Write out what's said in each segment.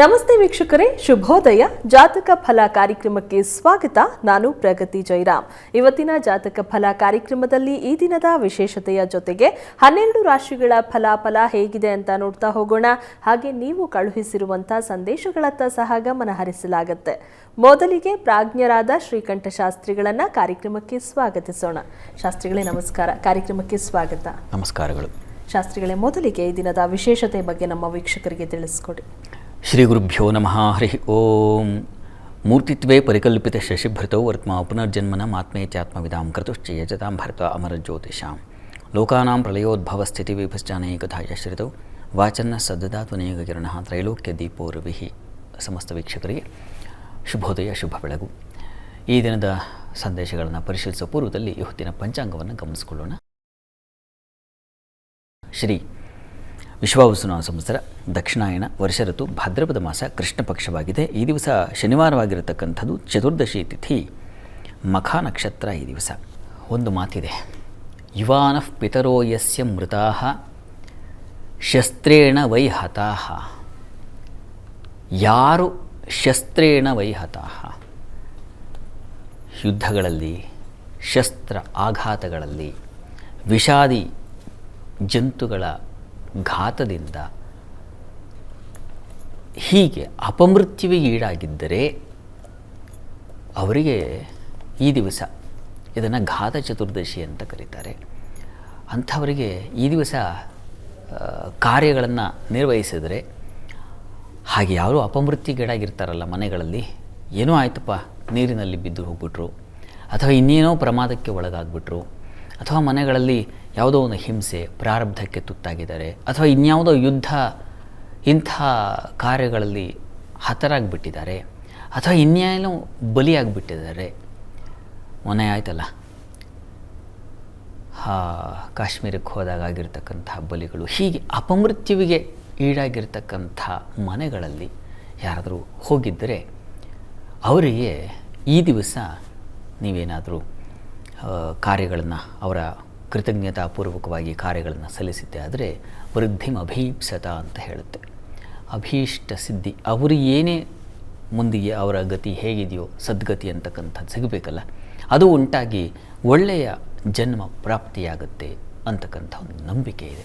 ನಮಸ್ತೆ ವೀಕ್ಷಕರೇ, ಶುಭೋದಯ. ಜಾತಕ ಫಲ ಕಾರ್ಯಕ್ರಮಕ್ಕೆ ಸ್ವಾಗತ. ನಾನು ಪ್ರಗತಿ ಜೈರಾಮ್. ಇವತ್ತಿನ ಜಾತಕ ಫಲ ಕಾರ್ಯಕ್ರಮದಲ್ಲಿ ಈ ದಿನದ ವಿಶೇಷತೆಯ ಜೊತೆಗೆ 12 ರಾಶಿಗಳ ಫಲಾಫಲ ಹೇಗಿದೆ ಅಂತ ನೋಡ್ತಾ ಹೋಗೋಣ. ಹಾಗೆ ನೀವು ಕಳುಹಿಸಿರುವಂತಹ ಸಂದೇಶಗಳತ್ತ ಸಹ ಗಮನ ಹರಿಸಲಾಗುತ್ತೆ. ಮೊದಲಿಗೆ ಪ್ರಾಜ್ಞರಾದ ಶ್ರೀಕಂಠ ಶಾಸ್ತ್ರಿಗಳನ್ನ ಕಾರ್ಯಕ್ರಮಕ್ಕೆ ಸ್ವಾಗತಿಸೋಣ. ಶಾಸ್ತ್ರಿಗಳೇ ನಮಸ್ಕಾರ, ಕಾರ್ಯಕ್ರಮಕ್ಕೆ ಸ್ವಾಗತ. ನಮಸ್ಕಾರಗಳು. ಶಾಸ್ತ್ರಿಗಳೇ, ಮೊದಲಿಗೆ ಈ ದಿನದ ವಿಶೇಷತೆ ಬಗ್ಗೆ ನಮ್ಮ ವೀಕ್ಷಕರಿಗೆ ತಿಳಿಸ್ಕೊಡಿ. ಶ್ರೀ ಗುರುಭ್ಯೋ ನಮಃ. ಹರಿ ಓಂ. ಮೂರ್ತಿತ್ವೇ ಪರಿಕಲ್ಪಿತ ಶಶಿಭೃತೌ ವರ್ತ್ಮ ಪುನರ್ಜನ್ಮನ ಆತ್ಮೇ ಚಾತ್ಮವಿದಾಂ ಕರ್ತುಶ್ಚ ಯಜತಾಂ ಭರತ ಅಮರಜ್ಯೋತಿಷಾಂ ಲೋಕಾನಾಂ ಪ್ರಳಯೋದ್ಭವ ಸ್ಥಿತಿ ವಿಭಶ್ಚಾನೇಕಥಾಯ ಶ್ರಿತೌ ವಾಚನ್ನ ಸದ್ದದಾತ್ವನೇಕ ಕಿರಣಃ ತ್ರೈಲೋಕ್ಯ ದೀಪೋ ರವಿಃ. ಸಮಸ್ತ ವೀಕ್ಷಕರಿಗೆ ಶುಭೋದಯ, ಶುಭ ಬೆಳಗು. ಈ ದಿನದ ಸಂದೇಶಗಳನ್ನು ಪರಿಶೀಲಿಸುವ ಪೂರ್ವದಲ್ಲಿ ಇವತ್ತಿನ ಪಂಚಾಂಗವನ್ನು ಗಮನಿಸಿಕೊಳ್ಳೋಣ. ಶ್ರೀ ವಿಶ್ವಾವಸು ಸಂವತ್ಸರ, ದಕ್ಷಿಣಾಯಣ, ವರ್ಷ ಋತು, ಭಾದ್ರಪದ ಮಾಸ, ಕೃಷ್ಣ ಪಕ್ಷವಾಗಿದೆ. ಈ ದಿವಸ ಶನಿವಾರವಾಗಿರತಕ್ಕಂಥದ್ದು, ಚತುರ್ದಶಿ ತಿಥಿ, ಮಖಾ ನಕ್ಷತ್ರ. ಈ ದಿವಸ ಒಂದು ಮಾತಿದೆ, ಯುವಾನಃ ಪಿತರೋ ಯಸ್ಯ ಮೃತಾಃ ಶಸ್ತ್ರೇಣ ವೈ ಹತಾಃ. ಯಾರು ಶಸ್ತ್ರೇಣ ವೈ ಹತಾಃ, ಯುದ್ಧಗಳಲ್ಲಿ, ಶಸ್ತ್ರ ಆಘಾತಗಳಲ್ಲಿ, ವಿಷಾದಿ ಜಂತುಗಳ ಘಾತದಿಂದ ಹೀಗೆ ಅಪಮೃತ್ಯುವಿಗೆ ಈಡಾಗಿದ್ದರೆ ಅವರಿಗೆ ಈ ದಿವಸ ಇದನ್ನು ಘಾತ ಚತುರ್ದಶಿ ಅಂತ ಕರೀತಾರೆ. ಅಂಥವರಿಗೆ ಈ ದಿವಸ ಕಾರ್ಯಗಳನ್ನು ನಿರ್ವಹಿಸಿದರೆ, ಹಾಗೆ ಯಾರು ಅಪಮೃತ್ಯುಗೀಡಾಗಿರ್ತಾರಲ್ಲ ಮನೆಗಳಲ್ಲಿ, ಏನೋ ಆಯ್ತಪ್ಪ ನೀರಿನಲ್ಲಿ ಬಿದ್ದು ಹೋಗ್ಬಿಟ್ರು, ಅಥವಾ ಇನ್ನೇನೋ ಪ್ರಮಾದಕ್ಕೆ ಒಳಗಾಗ್ಬಿಟ್ರು, ಅಥವಾ ಮನೆಗಳಲ್ಲಿ ಯಾವುದೋ ಒಂದು ಹಿಂಸೆ ಪ್ರಾರಬ್ಧಕ್ಕೆ ತುತ್ತಾಗಿದ್ದಾರೆ, ಅಥವಾ ಇನ್ಯಾವುದೋ ಯುದ್ಧ ಇಂಥ ಕಾರ್ಯಗಳಲ್ಲಿ ಹತರಾಗಿಬಿಟ್ಟಿದ್ದಾರೆ, ಅಥವಾ ಇನ್ಯಾನೋ ಬಲಿಯಾಗಿಬಿಟ್ಟಿದ್ದಾರೆ. ಮೊನ್ನೆ ಆಯ್ತಲ್ಲ ಕಾಶ್ಮೀರಕ್ಕೆ ಹೋದಾಗ ಆಗಿರ್ತಕ್ಕಂಥ ಬಲಿಗಳು. ಹೀಗೆ ಅಪಮೃತ್ಯುವಿಗೆ ಈಡಾಗಿರ್ತಕ್ಕಂಥ ಮನೆಗಳಲ್ಲಿ ಯಾರಾದರೂ ಹೋಗಿದ್ದರೆ ಅವರಿಗೆ ಈ ದಿವಸ ನೀವೇನಾದರೂ ಕಾರ್ಯಗಳನ್ನು, ಅವರ ಕೃತಜ್ಞತಾಪೂರ್ವಕವಾಗಿ ಕಾರ್ಯಗಳನ್ನು ಸಲ್ಲಿಸಿದ್ದೆ ಆದರೆ ವೃದ್ಧಿಂ ಅಭೀಪ್ಸತ ಅಂತ ಹೇಳುತ್ತೆ. ಅಭೀಷ್ಟ ಸಿದ್ಧಿ, ಅವರು ಏನೇ ಮುಂದಿಗೆ ಅವರ ಗತಿ ಹೇಗಿದೆಯೋ ಸದ್ಗತಿ ಅಂತಕ್ಕಂಥದ್ದು ಸಿಗಬೇಕಲ್ಲ, ಅದು ಉಂಟಾಗಿ ಒಳ್ಳೆಯ ಜನ್ಮ ಪ್ರಾಪ್ತಿಯಾಗುತ್ತೆ ಅಂತಕ್ಕಂಥ ಒಂದು ನಂಬಿಕೆ ಇದೆ.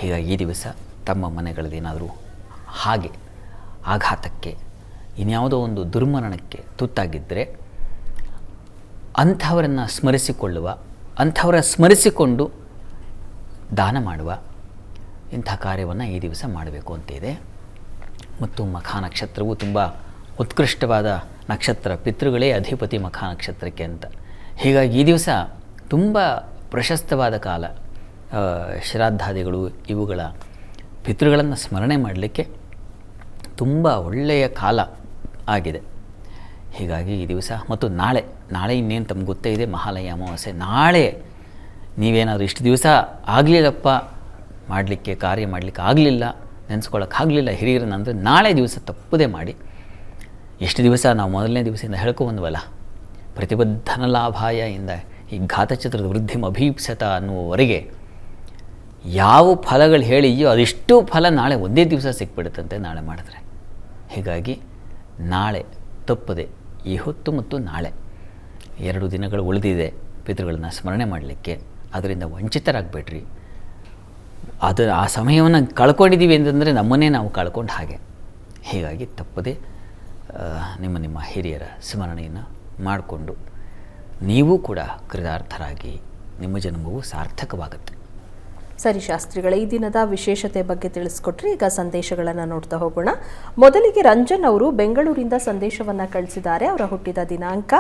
ಹೀಗಾಗಿ ಈ ದಿವಸ ತಮ್ಮ ಮನೆಗಳಲ್ಲಿ ಏನಾದರೂ ಹಾಗೆ ಆಘಾತಕ್ಕೆ, ಇನ್ಯಾವುದೋ ಒಂದು ದುರ್ಮರಣಕ್ಕೆ ತುತ್ತಾಗಿದ್ದರೆ ಅಂಥವರನ್ನು ಸ್ಮರಿಸಿಕೊಂಡು ದಾನ ಮಾಡುವ ಇಂಥ ಕಾರ್ಯವನ್ನು ಈ ದಿವಸ ಮಾಡಬೇಕು ಅಂತಿದೆ. ಮತ್ತು ಮಖಾ ನಕ್ಷತ್ರವು ತುಂಬ ಉತ್ಕೃಷ್ಟವಾದ ನಕ್ಷತ್ರ, ಪಿತೃಗಳೇ ಅಧಿಪತಿ ಮಖಾ ನಕ್ಷತ್ರಕ್ಕೆ ಅಂತ. ಹೀಗಾಗಿ ಈ ದಿವಸ ತುಂಬ ಪ್ರಶಸ್ತವಾದ ಕಾಲ. ಶ್ರಾದ್ದಾದಿಗಳು ಇವುಗಳ ಪಿತೃಗಳನ್ನು ಸ್ಮರಣೆ ಮಾಡಲಿಕ್ಕೆ ತುಂಬ ಒಳ್ಳೆಯ ಕಾಲ ಆಗಿದೆ. ಹೀಗಾಗಿ ಈ ದಿವಸ ಮತ್ತು ನಾಳೆ ಇನ್ನೇನು ತಮ್ಗೆ ಗೊತ್ತೇ ಇದೆ, ಮಹಾಲಯ ಅಮಾವಾಸ್ಯೆ. ನಾಳೆ ನೀವೇನಾದರೂ ಇಷ್ಟು ದಿವಸ ಆಗಲಿಲ್ಲಪ್ಪ ಮಾಡಲಿಕ್ಕೆ, ಕಾರ್ಯ ಮಾಡಲಿಕ್ಕೆ ಆಗಲಿಲ್ಲ, ನೆನೆಸ್ಕೊಳ್ಳೋಕ್ಕಾಗಲಿಲ್ಲ ಹಿರಿಯರನ್ನ ಅಂದರೆ ನಾಳೆ ದಿವಸ ತಪ್ಪದೇ ಮಾಡಿ. ಎಷ್ಟು ದಿವಸ ನಾವು ಮೊದಲನೇ ದಿವಸದಿಂದ ಹೇಳ್ಕೊಂಡ್ಬಂದ್ವಲ್ಲ, ಪ್ರತಿಬದ್ಧನ ಲಾಭಾಯ ಇಂದ ಈ ಘಾತಚತುರದ ವೃದ್ಧಿಂ ಅಭೀಪ್ಸತ ಅನ್ನುವವರೆಗೆ ಯಾವ ಫಲಗಳು ಹೇಳಿಯೋ ಅದಿಷ್ಟು ಫಲ ನಾಳೆ ಒಂದೇ ದಿವಸ ಸಿಕ್ಬಿಡುತ್ತಂತೆ ನಾಳೆ ಮಾಡಿದ್ರೆ. ಹೀಗಾಗಿ ನಾಳೆ ತಪ್ಪದೆ, ಈ ಹೊತ್ತು ಮತ್ತು ನಾಳೆ 2 ದಿನಗಳು ಉಳಿದಿದೆ ಪಿತೃಗಳನ್ನು ಸ್ಮರಣೆ ಮಾಡಲಿಕ್ಕೆ. ಅದರಿಂದ ವಂಚಿತರಾಗಬೇಡ್ರಿ. ಆ ಸಮಯವನ್ನು ಕಳ್ಕೊಂಡಿದ್ದೀವಿ ಅಂತಂದರೆ ನಮ್ಮನ್ನೇ ನಾವು ಕಳ್ಕೊಂಡು ಹಾಗೆ. ಹೀಗಾಗಿ ತಪ್ಪದೆ ನಿಮ್ಮ ಹಿರಿಯರ ಸ್ಮರಣೆಯನ್ನು ಮಾಡಿಕೊಂಡು ನೀವು ಕೂಡ ಕೃತಾರ್ಥರಾಗಿ ನಿಮ್ಮ ಜನ್ಮವು ಸಾರ್ಥಕವಾಗುತ್ತೆ. ಸರಿ ಶಾಸ್ತ್ರಿಗಳ, ಈ ದಿನದ ವಿಶೇಷತೆ ಬಗ್ಗೆ ತಿಳಿಸ್ಕೊಟ್ರಿ. ಈಗ ಸಂದೇಶಗಳನ್ನು ನೋಡ್ತಾ ಹೋಗೋಣ. ಮೊದಲಿಗೆ ರಂಜನ್ ಅವರು ಬೆಂಗಳೂರಿಂದ ಸಂದೇಶವನ್ನು ಕಳಿಸಿದ್ದಾರೆ. ಅವರ ಹುಟ್ಟಿದ ದಿನಾಂಕ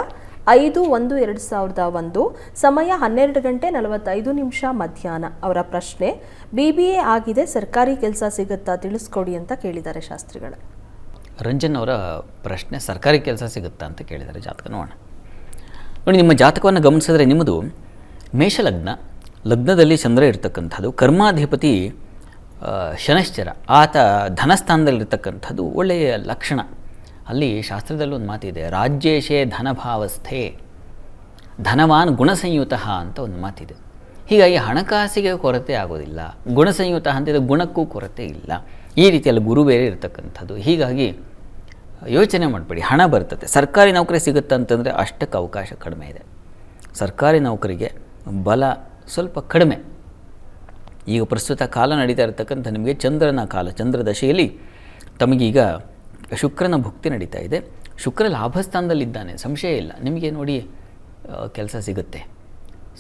5/1/2001, ಸಮಯ 12:45 ಮಧ್ಯಾಹ್ನ. ಅವರ ಪ್ರಶ್ನೆ, BBA ಆಗಿದೆ, ಸರ್ಕಾರಿ ಕೆಲಸ ಸಿಗುತ್ತಾ ತಿಳಿಸ್ಕೊಡಿ ಅಂತ ಕೇಳಿದ್ದಾರೆ ಶಾಸ್ತ್ರಿಗಳ. ರಂಜನ್ ಅವರ ಪ್ರಶ್ನೆ ಸರ್ಕಾರಿ ಕೆಲಸ ಸಿಗುತ್ತಾ ಅಂತ ಕೇಳಿದ್ದಾರೆ. ಜಾತಕ ನೋಡೋಣ. ನೋಡಿ, ನಿಮ್ಮ ಜಾತಕವನ್ನು ಗಮನಿಸಿದ್ರೆ ನಿಮ್ಮದು ಮೇಷಲಗ್ನ, ಲಗ್ನದಲ್ಲಿ ಚಂದ್ರ ಇರತಕ್ಕಂಥದ್ದು, ಕರ್ಮಾಧಿಪತಿ ಶನಶ್ಚರ, ಆತ ಧನಸ್ಥಾನದಲ್ಲಿರ್ತಕ್ಕಂಥದ್ದು ಒಳ್ಳೆಯ ಲಕ್ಷಣ. ಅಲ್ಲಿ ಶಾಸ್ತ್ರದಲ್ಲೂ ಒಂದು ಮಾತಿದೆ, ರಾಜ್ಯೇಶೇ ಧನಭಾವಸ್ಥೆ ಧನವಾನ್ ಗುಣಸಂಯುತ ಅಂತ ಒಂದು ಮಾತಿದೆ. ಹೀಗಾಗಿ ಹಣಕಾಸಿಗೆ ಕೊರತೆ ಆಗೋದಿಲ್ಲ. ಗುಣಸಂಯುತ ಅಂತಿದೆ, ಗುಣಕ್ಕೂ ಕೊರತೆ ಇಲ್ಲ. ಈ ರೀತಿಯಲ್ಲಿ ಗುರು ಬೇರೆ ಇರತಕ್ಕಂಥದ್ದು. ಹೀಗಾಗಿ ಯೋಚನೆ ಮಾಡಬೇಡಿ, ಹಣ ಬರ್ತದೆ. ಸರ್ಕಾರಿ ನೌಕರಿ ಸಿಗುತ್ತೆ ಅಂತಂದರೆ ಅಷ್ಟಕ್ಕೆ ಅವಕಾಶ ಕಡಿಮೆ ಇದೆ. ಸರ್ಕಾರಿ ನೌಕರಿಗೆ ಬಲ ಸ್ವಲ್ಪ ಕಡಿಮೆ. ಈಗ ಪ್ರಸ್ತುತ ಕಾಲ ನಡೀತಾ ಇರತಕ್ಕಂಥ ನಿಮಗೆ ಚಂದ್ರನ ಕಾಲ, ಚಂದ್ರ ದಶೆಯಲ್ಲಿ ತಮಗೀಗ ಶುಕ್ರನ ಭುಕ್ತಿ ನಡೀತಾ ಇದೆ. ಶುಕ್ರ ಲಾಭಸ್ಥಾನದಲ್ಲಿದ್ದಾನೆ, ಸಂಶಯ ಇಲ್ಲ. ನಿಮಗೆ ನೋಡಿ ಕೆಲಸ ಸಿಗುತ್ತೆ.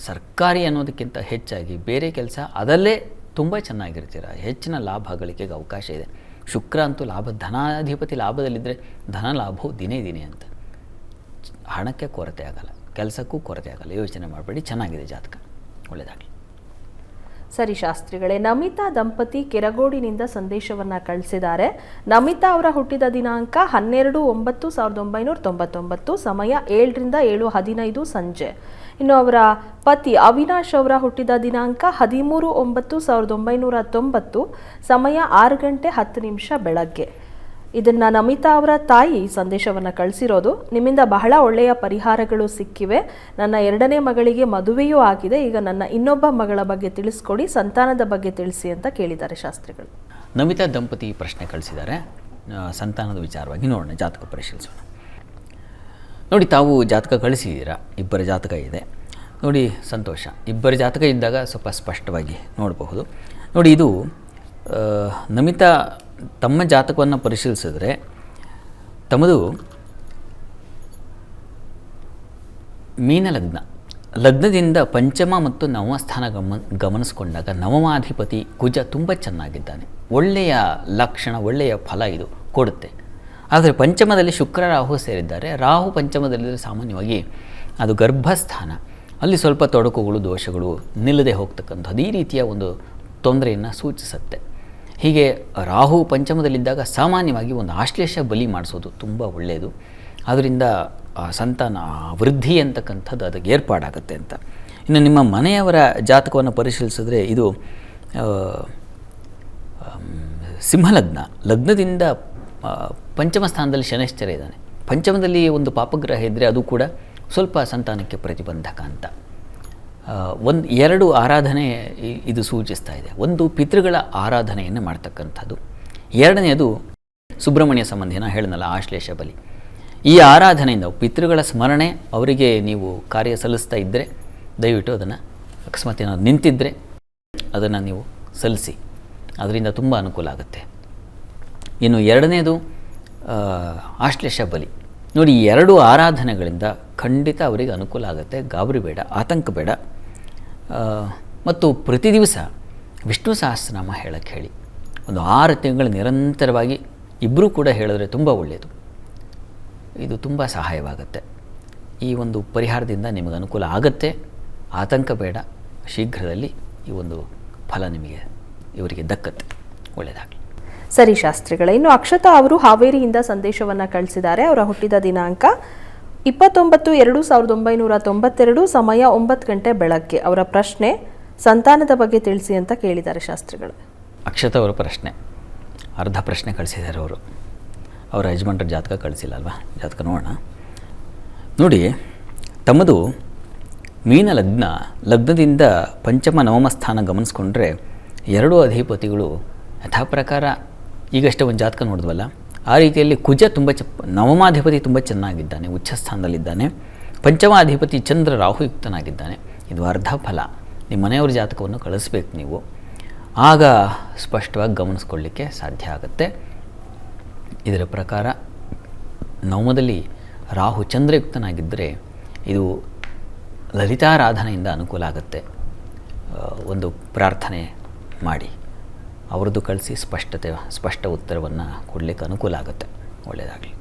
ಸರ್ಕಾರಿ ಅನ್ನೋದಕ್ಕಿಂತ ಹೆಚ್ಚಾಗಿ ಬೇರೆ ಕೆಲಸ ಅದಲ್ಲೇ ತುಂಬ ಚೆನ್ನಾಗಿರ್ತೀರ, ಹೆಚ್ಚಿನ ಲಾಭ ಗಳಿಕೆಗೆ ಅವಕಾಶ ಇದೆ. ಶುಕ್ರ ಅಂತೂ ಧನಾಧಿಪತಿ ಲಾಭದಲ್ಲಿದ್ದರೆ ಧನ ಲಾಭವು ದಿನೇ ದಿನೇ ಅಂತ. ಹಣಕ್ಕೆ ಕೊರತೆ ಆಗಲ್ಲ, ಕೆಲಸಕ್ಕೂ ಕೊರತೆ ಆಗಲ್ಲ. ಯೋಚನೆ ಮಾಡಬೇಡಿ, ಚೆನ್ನಾಗಿದೆ ಜಾತಕ, ಒಳ್ಳೆಯದಾಗಲಿ. ಸರಿ ಶಾಸ್ತ್ರಿಗಳೇ, ನಮಿತಾ ದಂಪತಿ ಕೆರಗೋಡಿನಿಂದ ಸಂದೇಶವನ್ನು ಕಳಿಸಿದ್ದಾರೆ. ನಮಿತಾ ಅವರ ಹುಟ್ಟಿದ ದಿನಾಂಕ 12/9/1999, ಸಮಯ 7ರಿಂದ 7:15 ಸಂಜೆ. ಇನ್ನು ಅವರ ಪತಿ ಅವಿನಾಶ್ ಅವರ ಹುಟ್ಟಿದ ದಿನಾಂಕ 13/9/1990, ಸಮಯ 6 ಗಂಟೆ 10 ನಿಮಿಷ ಬೆಳಗ್ಗೆ. ಇದನ್ನು ನಮಿತಾ ಅವರ ತಾಯಿ ಸಂದೇಶವನ್ನು ಕಳಿಸಿರೋದು. ನಿಮ್ಮಿಂದ ಬಹಳ ಒಳ್ಳೆಯ ಪರಿಹಾರಗಳು ಸಿಕ್ಕಿವೆ. ನನ್ನ 2ನೇ ಮಗಳಿಗೆ ಮದುವೆಯೂ ಆಗಿದೆ. ಈಗ ನನ್ನ ಇನ್ನೊಬ್ಬ ಮಗಳ ಬಗ್ಗೆ ತಿಳಿಸ್ಕೊಡಿ, ಸಂತಾನದ ಬಗ್ಗೆ ತಿಳಿಸಿ ಅಂತ ಕೇಳಿದ್ದಾರೆ ಶಾಸ್ತ್ರಿಗಳು. ನಮಿತಾ ದಂಪತಿ ಪ್ರಶ್ನೆ ಕಳಿಸಿದ್ದಾರೆ. ಸಂತಾನದ ವಿಚಾರವಾಗಿ ನೋಡೋಣ, ಜಾತಕ ಪರಿಶೀಲಿಸೋಣ. ನೋಡಿ, ತಾವು ಜಾತಕ ಕಳಿಸಿದ್ದೀರಾ, ಇಬ್ಬರ ಜಾತಕ ಇದೆ. ನೋಡಿ, ಸಂತೋಷ. ಇಬ್ಬರ ಜಾತಕ ಇದ್ದಾಗ ಸ್ವಲ್ಪ ಸ್ಪಷ್ಟವಾಗಿ ನೋಡಬಹುದು. ನೋಡಿ, ಇದು ನಮಿತಾ ತಮ್ಮ ಜಾತಕವನ್ನು ಪರಿಶೀಲಿಸಿದ್ರೆ ತಮ್ಮದು ಮೀನ ಲಗ್ನದಿಂದ ಪಂಚಮ ಮತ್ತು ನವಮ ಸ್ಥಾನ ಗಮನಿಸಿಕೊಂಡಾಗ ನವಮಾಧಿಪತಿ ಕುಜ ತುಂಬ ಚೆನ್ನಾಗಿದ್ದಾನೆ. ಒಳ್ಳೆಯ ಲಕ್ಷಣ, ಒಳ್ಳೆಯ ಫಲ ಇದು ಕೊಡುತ್ತೆ. ಆದರೆ ಪಂಚಮದಲ್ಲಿ ಶುಕ್ರ ರಾಹು ಸೇರಿದ್ದಾರೆ. ರಾಹು ಪಂಚಮದಲ್ಲಿದ್ದರೆ ಸಾಮಾನ್ಯವಾಗಿ ಅದು ಗರ್ಭಸ್ಥಾನ, ಅಲ್ಲಿ ಸ್ವಲ್ಪ ತೊಡಕುಗಳು, ದೋಷಗಳು ನಿಲ್ಲದೆ ಹೋಗ್ತಕ್ಕಂಥದ್ದು, ಈ ರೀತಿಯ ಒಂದು ತೊಂದರೆಯನ್ನು ಸೂಚಿಸುತ್ತೆ. ಹೀಗೆ ರಾಹು ಪಂಚಮದಲ್ಲಿದ್ದಾಗ ಸಾಮಾನ್ಯವಾಗಿ ಒಂದು ಆಶ್ಲೇಷ ಬಲಿ ಮಾಡಿಸೋದು ತುಂಬ ಒಳ್ಳೆಯದು. ಅದರಿಂದ ಸಂತಾನ ವೃದ್ಧಿ ಅಂತಕ್ಕಂಥದ್ದು ಅದಕ್ಕೆ ಏರ್ಪಾಡಾಗುತ್ತೆ ಅಂತ. ಇನ್ನು ನಿಮ್ಮ ಮನೆಯವರ ಜಾತಕವನ್ನು ಪರಿಶೀಲಿಸಿದ್ರೆ ಇದು ಸಿಂಹಲಗ್ನ, ಲಗ್ನದಿಂದ ಪಂಚಮ ಸ್ಥಾನದಲ್ಲಿ ಶನೈಶ್ಚರ ಇದ್ದಾನೆ. ಪಂಚಮದಲ್ಲಿ ಒಂದು ಪಾಪಗ್ರಹ ಇದ್ದರೆ ಅದು ಕೂಡ ಸ್ವಲ್ಪ ಸಂತಾನಕ್ಕೆ ಪ್ರತಿಬಂಧಕ ಅಂತ. 2 ಆರಾಧನೆ ಇದು ಸೂಚಿಸ್ತಾ ಇದೆ. ಒಂದು ಪಿತೃಗಳ ಆರಾಧನೆಯನ್ನು ಮಾಡ್ತಕ್ಕಂಥದ್ದು, ಎರಡನೆಯದು ಸುಬ್ರಹ್ಮಣ್ಯ ಸಂಬಂಧಿನ ಹೇಳಿದ್ನಲ್ಲ ಆಶ್ಲೇಷ ಬಲಿ. ಈ ಆರಾಧನೆಯಿಂದ ಪಿತೃಗಳ ಸ್ಮರಣೆ, ಅವರಿಗೆ ನೀವು ಕಾರ್ಯ ಸಲ್ಲಿಸ್ತಾ ಇದ್ದರೆ ದಯವಿಟ್ಟು ಅದನ್ನು ಅಕಸ್ಮಾತ್ ಏನಾದ್ರು ನಿಂತಿದ್ದರೆ ಅದನ್ನು ನೀವು ಸಲ್ಲಿಸಿ, ಅದರಿಂದ ತುಂಬ ಅನುಕೂಲ ಆಗುತ್ತೆ. ಇನ್ನು ಎರಡನೇದು ಆಶ್ಲೇಷ ಬಲಿ. ನೋಡಿ, ಈ 2 ಆರಾಧನೆಗಳಿಂದ ಖಂಡಿತ ಅವರಿಗೆ ಅನುಕೂಲ ಆಗುತ್ತೆ. ಗಾಬರಿ ಬೇಡ, ಆತಂಕ ಬೇಡ. ಮತ್ತು ಪ್ರತಿ ದಿವಸ ವಿಷ್ಣು ಸಹಸ್ರನಾಮ ಹೇಳಕ್ಕೆ ಹೇಳಿ. ಒಂದು 6 ತಿಂಗಳು ನಿರಂತರವಾಗಿ ಇಬ್ಬರೂ ಕೂಡ ಹೇಳಿದ್ರೆ ತುಂಬ ಒಳ್ಳೆಯದು. ಇದು ತುಂಬ ಸಹಾಯವಾಗುತ್ತೆ. ಈ ಒಂದು ಪರಿಹಾರದಿಂದ ನಿಮಗೆ ಅನುಕೂಲ ಆಗುತ್ತೆ. ಆತಂಕ ಬೇಡ, ಶೀಘ್ರದಲ್ಲಿ ಈ ಒಂದು ಫಲ ನಿಮಗೆ ಇವರಿಗೆ ದಕ್ಕತ್ತೆ. ಒಳ್ಳೆಯದಾಗಲಿ. ಸರಿ ಶಾಸ್ತ್ರಿಗಳೇ, ಇನ್ನು ಅಕ್ಷತಾ ಅವರು ಹಾವೇರಿಯಿಂದ ಸಂದೇಶವನ್ನು ಕಳಿಸಿದ್ದಾರೆ. ಅವರ ಹುಟ್ಟಿದ ದಿನಾಂಕ 29/2/1992, ಸಮಯ 9 ಗಂಟೆ ಬೆಳಗ್ಗೆ. ಅವರ ಪ್ರಶ್ನೆ ಸಂತಾನದ ಬಗ್ಗೆ ತಿಳಿಸಿ ಅಂತ ಕೇಳಿದ್ದಾರೆ ಶಾಸ್ತ್ರಿಗಳು. ಅಕ್ಷತಾ ಅವರ ಪ್ರಶ್ನೆ ಅರ್ಧ ಪ್ರಶ್ನೆ ಕಳಿಸಿದ್ದಾರೆ ಅವರು. ಅವರ ಯಜಮಾನ್ರ ಜಾತಕ ಕಳಿಸಿಲ್ಲ ಅಲ್ವಾ? ಜಾತಕ ನೋಡೋಣ. ನೋಡಿ, ತಮ್ಮದು ಮೀನ ಲಗ್ನದಿಂದ ಪಂಚಮ ನವಮ ಸ್ಥಾನ ಗಮನಿಸ್ಕೊಂಡ್ರೆ 2 ಅಧಿಪತಿಗಳು ಯಥಾ ಪ್ರಕಾರ ಈಗಷ್ಟೇ ಒಂದು ಜಾತಕ ನೋಡಿದ್ವಲ್ಲ, ಆ ರೀತಿಯಲ್ಲಿ ಕುಜ ತುಂಬ ನವಮಾಧಿಪತಿ ತುಂಬ ಚೆನ್ನಾಗಿದ್ದಾನೆ, ಉಚ್ಚ ಸ್ಥಾನದಲ್ಲಿದ್ದಾನೆ. ಪಂಚಮಾಧಿಪತಿ ಚಂದ್ರ ರಾಹುಯುಕ್ತನಾಗಿದ್ದಾನೆ. ಇದು ಅರ್ಧ ಫಲ. ನಿಮ್ಮ ಮನೆಯವ್ರ ಜಾತಕವನ್ನು ಕಳಿಸ್ಬೇಕು ನೀವು, ಆಗ ಸ್ಪಷ್ಟವಾಗಿ ಗಮನಿಸ್ಕೊಳ್ಳಿಕ್ಕೆ ಸಾಧ್ಯ ಆಗುತ್ತೆ. ಇದರ ಪ್ರಕಾರ ನವಮದಲ್ಲಿ ರಾಹು ಚಂದ್ರಯುಕ್ತನಾಗಿದ್ದರೆ ಇದು ಲಲಿತಾರಾಧನೆಯಿಂದ ಅನುಕೂಲ ಆಗುತ್ತೆ. ಒಂದು ಪ್ರಾರ್ಥನೆ ಮಾಡಿ ಅವ್ರದ್ದು ಕಳಿಸಿ ಸ್ಪಷ್ಟ ಉತ್ತರವನ್ನು ಕೊಡಲಿಕ್ಕೆ ಅನುಕೂಲ ಆಗುತ್ತೆ. ಒಳ್ಳೆಯದಾಗಲಿ.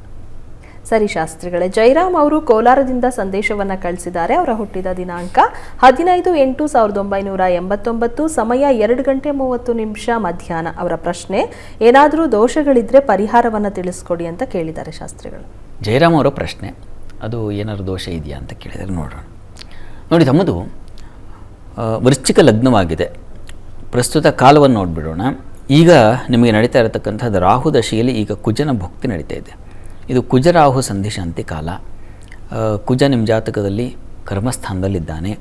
ಸರಿ ಶಾಸ್ತ್ರಿಗಳೇ, ಜಯರಾಮ್ ಅವರು ಕೋಲಾರದಿಂದ ಸಂದೇಶವನ್ನು ಕಳಿಸಿದ್ದಾರೆ. ಅವರ ಹುಟ್ಟಿದ ದಿನಾಂಕ 15/8/1989, ಸಮಯ 2 ಗಂಟೆ 30 ನಿಮಿಷ ಮಧ್ಯಾಹ್ನ. ಅವರ ಪ್ರಶ್ನೆ ಏನಾದರೂ ದೋಷಗಳಿದ್ದರೆ ಪರಿಹಾರವನ್ನು ತಿಳಿಸ್ಕೊಡಿ ಅಂತ ಕೇಳಿದ್ದಾರೆ ಶಾಸ್ತ್ರಿಗಳು. ಜಯರಾಮ್ ಅವರ ಪ್ರಶ್ನೆ ಅದು ಏನಾದರೂ ದೋಷ ಇದೆಯಾ ಅಂತ ಕೇಳಿದರೆ ನೋಡೋಣ. ನೋಡಿ, ತಮ್ಮದು ವೃಶ್ಚಿಕ ಲಗ್ನವಾಗಿದೆ. ಪ್ರಸ್ತುತ ಕಾಲವನ್ನು ನೋಡಿಬಿಡೋಣ. ಈಗ ನಿಮಗೆ ನಡೀತಾ ಇರತಕ್ಕಂಥದ್ದು ರಾಹು ದಶೆಯಲ್ಲಿ ಈಗ ಕುಜನ ಭುಕ್ತಿ ನಡೀತಾ ಇದೆ. ಇದು ಕುಜರಾಹು ಸಂಧಿಶಾಂತಿ ಕಾಲ. ಕುಜ ನಿಮ್ಮ ಜಾತಕದಲ್ಲಿ ಕರ್ಮಸ್ಥಾನದಲ್ಲಿದ್ದಾನೆ,